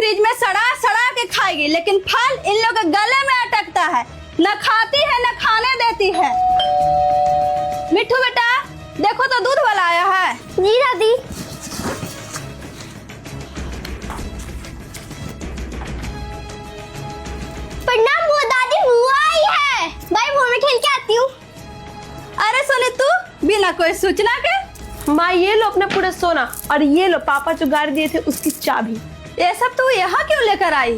Fridge में सड़ा सड़ा के खाएगी, लेकिन फल इन लोग के गले में अटकता है। न खाती है न खाने देती है। मिठू बेटा देखो तो दूध वाला आया है। जी दादी। प्रणाम बुआ दादी, बुआ आई है। भाई बुआ मैं खेल के आती हूँ। अरे सोनी तू बिना कोई सूचना के। माँ ये लो अपना पूरा सोना, और ये लो पापा जो गाड़ी दिए थे उसकी चाबी। ये सब तू यहाँ क्यों लेकर आई?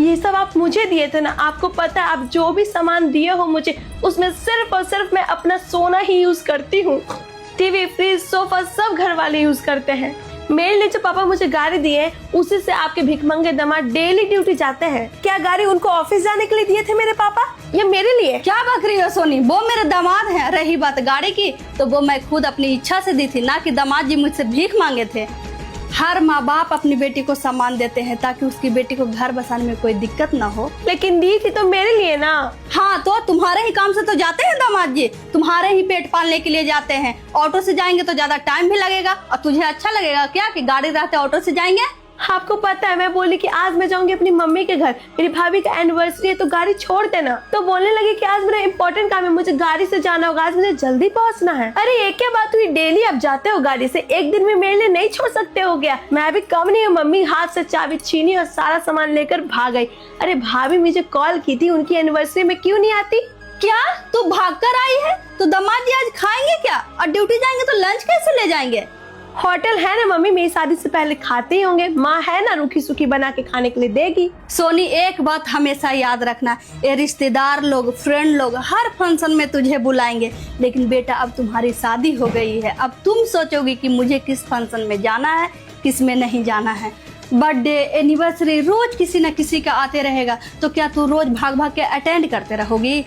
ये सब आप मुझे दिए थे ना। आपको पता है आप जो भी सामान दिए हो मुझे, उसमें सिर्फ और सिर्फ मैं अपना सोना ही यूज करती हूँ। टीवी, फ्रिज, सोफा सब घर वाले यूज करते हैं। मेरे लिए जो पापा मुझे गाड़ी दिए उसी से आपके भिखमंगे दामाद डेली ड्यूटी जाते हैं। क्या गाड़ी उनको ऑफिस जाने के लिए दिए थे मेरे पापा, या मेरे लिए? क्या बक रही हो सोनी? वो मेरे दामाद हैं। रही बात गाड़ी की, तो वो मैं खुद अपनी इच्छा से दी थी, ना कि दामाद जी मुझसे भीख मांगे थे। हर माँ बाप अपनी बेटी को सामान देते हैं ताकि उसकी बेटी को घर बसाने में कोई दिक्कत ना हो। लेकिन दी थी तो मेरे लिए ना। हाँ तो तुम्हारे ही काम से तो जाते हैं दामाद जी, तुम्हारे ही पेट पालने के लिए जाते हैं। ऑटो से जाएंगे तो ज्यादा टाइम भी लगेगा, और तुझे अच्छा लगेगा क्या कि गाड़ी रहते ऑटो से जाएंगे? आपको पता है मैं बोली कि आज मैं जाऊंगी अपनी मम्मी के घर, मेरी भाभी का एनिवर्सरी है तो गाड़ी छोड़ देना। तो बोलने लगी कि आज मेरा इंपॉर्टेंट काम है, मुझे गाड़ी से जाना होगा, आज मुझे जल्दी पहुंचना है। अरे ये क्या बात हुई? डेली आप जाते हो गाड़ी से, एक दिन में मेरे लिए नहीं छोड़ सकते हो क्या? मैं भी कम नहीं हूँ। मम्मी हाथ से चाबी छीनी और सारा सामान लेकर भाग गई। अरे भाभी मुझे कॉल की थी, उनकी एनिवर्सरी में क्यों नहीं आती? क्या तू भाग कर आई है? तो दामाद जी आज खाएंगे क्या? और ड्यूटी जाएंगे तो लंच कैसे ले जाएंगे? होटल है ना मम्मी, मेरी शादी से पहले खाते ही होंगे। माँ है ना, रूखी सूखी बना के खाने के लिए देगी। सोनी एक बात हमेशा याद रखना, ये रिश्तेदार लोग, फ्रेंड लोग हर फंक्शन में तुझे बुलाएंगे, लेकिन बेटा अब तुम्हारी शादी हो गई है। अब तुम सोचोगी कि मुझे किस फंक्शन में जाना है, किस में नहीं जाना है। बर्थडे, एनिवर्सरी रोज किसी न किसी का आते रहेगा, तो क्या तू रोज भाग भाग के अटेंड करते रहोगी?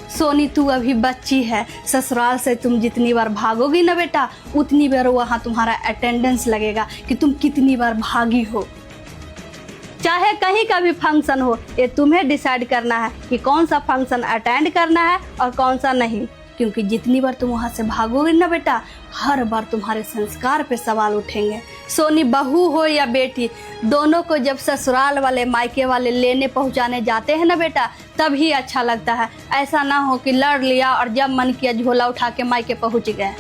सोनी तू अभी बच्ची है। ससुराल से तुम जितनी बार भागोगी ना बेटा, उतनी बार वहाँ तुम्हारा अटेंडेंस लगेगा कि तुम कितनी बार भागी हो। चाहे कहीं का भी फंक्शन हो, ये तुम्हें डिसाइड करना है कि कौन सा फंक्शन अटेंड करना है और कौन सा नहीं। क्योंकि जितनी बार तुम वहाँ से भागोगे ना बेटा, हर बार तुम्हारे संस्कार पे सवाल उठेंगे। सोनी बहू हो या बेटी, दोनों को जब ससुराल वाले मायके वाले लेने पहुँचाने जाते हैं ना बेटा, तभी अच्छा लगता है। ऐसा ना हो कि लड़ लिया और जब मन किया झोला उठा के मायके पहुँच गए।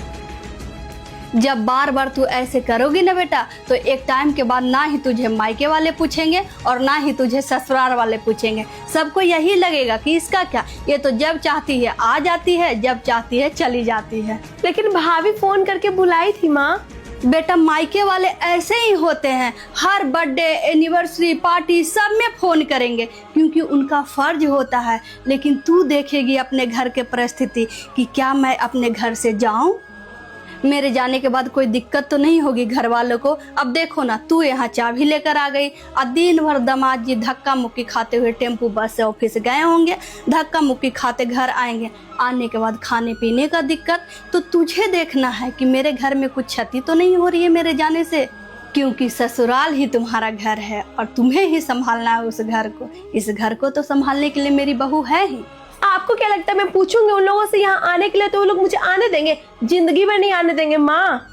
जब बार बार तू ऐसे करोगी ना बेटा, तो एक टाइम के बाद ना ही तुझे मायके वाले पूछेंगे और ना ही तुझे ससुराल वाले पूछेंगे। सबको यही लगेगा कि इसका क्या, ये तो जब चाहती है आ जाती है, जब चाहती है चली जाती है। लेकिन भाभी फोन करके बुलाई थी माँ। बेटा मायके वाले ऐसे ही होते हैं, हर बर्थडे, एनिवर्सरी, पार्टी सब में फोन करेंगे, क्योंकि उनका फर्ज होता है। लेकिन तू देखेगी अपने घर के परिस्थिति कि क्या मैं अपने घर से जाऊं, मेरे जाने के बाद कोई दिक्कत तो नहीं होगी घर वालों को। अब देखो ना, तू यहाँ चाबी लेकर आ गई और दिन भर दामाद जी धक्का मुक्की खाते हुए टेम्पू बस से ऑफिस गए होंगे, धक्का मुक्की खाते घर आएंगे। आने के बाद खाने पीने का दिक्कत, तो तुझे देखना है कि मेरे घर में कुछ क्षति तो नहीं हो रही है मेरे जाने से, क्योंकि ससुराल ही तुम्हारा घर है और तुम्हें ही संभालना है उस घर को। इस घर को तो संभालने के लिए मेरी बहू है ही। आपको क्या लगता है मैं पूछूंगी उन लोगों से यहाँ आने के लिए तो वो लोग मुझे आने देंगे? जिंदगी भर नहीं आने देंगे माँ।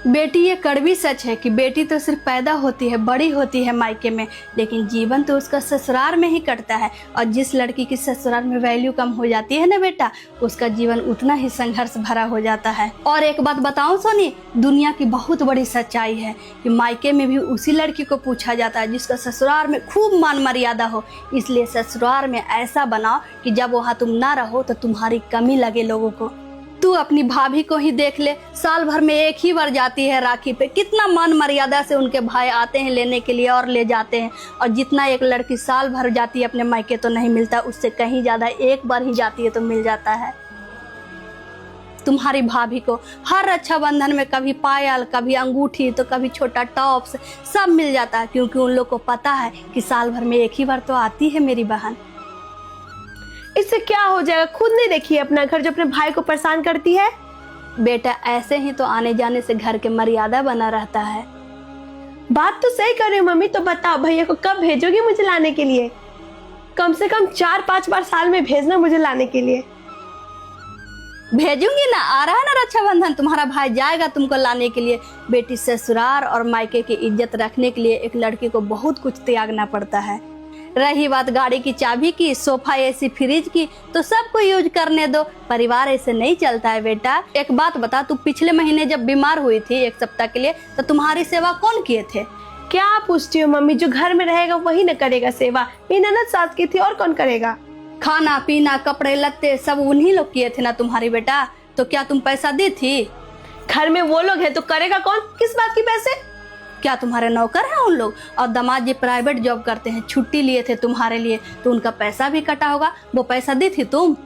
बेटी ये कड़वी सच है कि बेटी तो सिर्फ पैदा होती है, बड़ी होती है मायके में, लेकिन जीवन तो उसका ससुराल में ही कटता है। और जिस लड़की की ससुराल में वैल्यू कम हो जाती है ना बेटा, उसका जीवन उतना ही संघर्ष भरा हो जाता है। और एक बात बताऊं सोनी, दुनिया की बहुत बड़ी सच्चाई है कि मायके में भी उसी लड़की को पूछा जाता है जिसका ससुराल में खूब मान मर्यादा हो। इसलिए ससुराल में ऐसा बनाओ कि जब वहाँ तुम ना रहो तो तुम्हारी कमी लगे लोगों को। तू अपनी भाभी को ही देख ले, साल भर में एक ही बार जाती है राखी पे, कितना मान मर्यादा से उनके भाई आते हैं लेने के लिए और ले जाते हैं। और जितना एक लड़की साल भर जाती है अपने मायके तो नहीं मिलता, उससे कहीं ज्यादा एक बार ही जाती है तो मिल जाता है। तुम्हारी भाभी को हर रक्षाबंधन में कभी पायल, कभी अंगूठी, तो कभी छोटा टॉप्स सब मिल जाता है, क्योंकि उन लोग को पता है कि साल भर में एक ही बार तो आती है मेरी बहन। इससे क्या हो जाएगा? खुद नहीं देखिए अपना घर जो अपने भाई को परेशान करती है। बेटा ऐसे ही तो आने जाने से घर के मर्यादा बना रहता है। बात तो सही कर रही हूँ मम्मी। तो बताओ भैया को कब भेजोगी मुझे लाने के लिए? कम से कम 4-5 बार साल में भेजना मुझे लाने के लिए। भेजूंगी ना, आ रहा है ना रक्षाबंधन, तुम्हारा भाई जाएगा तुमको लाने के लिए। बेटी, ससुराल और मायके की इज्जत रखने के लिए एक लड़की को बहुत कुछ त्यागना पड़ता है। रही बात गाड़ी की चाबी की, सोफा, एसी, फ्रिज की, तो सबको यूज करने दो। परिवार ऐसे नहीं चलता है बेटा। एक बात बता, तू पिछले महीने जब बीमार हुई थी 1 सप्ताह के लिए, तो तुम्हारी सेवा कौन किए थे? क्या पूछती हो मम्मी, जो घर में रहेगा वही न करेगा सेवा। मेरी ननद सास की थी, और कौन करेगा? खाना पीना, कपड़े लत्ते सब उन्हीं लोग किए थे ना तुम्हारी बेटा। तो क्या तुम पैसा दी थी? घर में वो लोग हैं तो करेगा कौन? किस बात की पैसे? क्या तुम्हारे नौकर हैं उन लोग? और दामाद जी प्राइवेट जॉब करते हैं, छुट्टी लिए थे तुम्हारे लिए, तो उनका पैसा भी कटा होगा। वो पैसा दी थी तुम?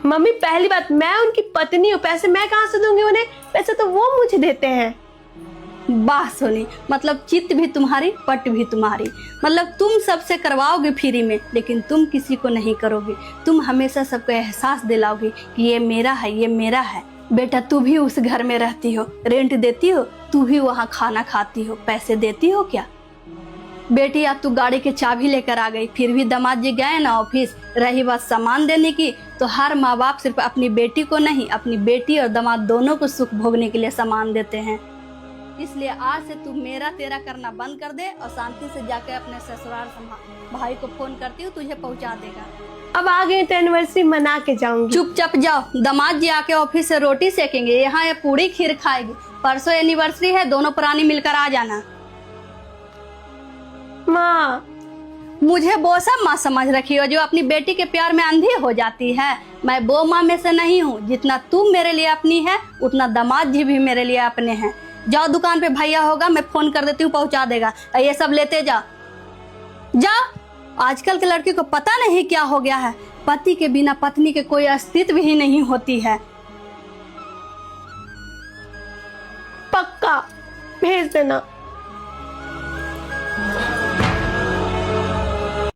मम्मी पहली बात, मैं उनकी पत्नी हूँ, पैसे मैं कहाँ से दूंगी उन्हें? पैसे तो वो मुझे देते हैं। वाह सोनी, मतलब चित्त भी तुम्हारी, पट भी तुम्हारी। मतलब तुम सबसे करवाओगे फ्री में, लेकिन तुम किसी को नहीं करोगे। तुम हमेशा सबको एहसास दिलाओगे कि ये मेरा है, ये मेरा है। बेटा, तू भी उस घर में रहती हो, रेंट देती हो, तू भी वहाँ खाना खाती हो, पैसे देती हो क्या? बेटी, अब तू गाड़ी की चाबी लेकर आ गई, फिर भी दामाद जी गए ना ऑफिस। रही बात सामान देने की, तो हर माँ बाप सिर्फ अपनी बेटी को नहीं, अपनी बेटी और दामाद दोनों को सुख भोगने के लिए सामान देते हैं। इसलिए आज से तू मेरा तेरा करना बंद कर दे और शांति से जाके अपने ससुराल भाई को फोन करती हूँ, तुझे पहुँचा देगा। अब आ गए तो एनिवर्सरी मना के जाऊंगी। चुपचाप जाओ, दामाद जी आके ऑफिस से रोटी सेकेंगे, यहाँ ये पूरी खीर खाएगी। परसों एनिवर्सरी है, दोनों प्राणी मिलकर आ जाना। माँ, मुझे वो सब माँ समझ रखी हो जो अपनी बेटी के प्यार में अंधी हो जाती है। मैं वो माँ में से नहीं हूँ। जितना तू मेरे लिए अपनी है, उतना दामाद जी भी मेरे लिए अपने हैं। जाओ, दुकान पे भैया होगा, मैं फोन कर देती हूँ, पहुँचा देगा। ये सब लेते जाओ, जाओ। आजकल के लड़की को पता नहीं क्या हो गया है, पति के बिना पत्नी के कोई अस्तित्व ही नहीं होती है। पक्का भेज देना।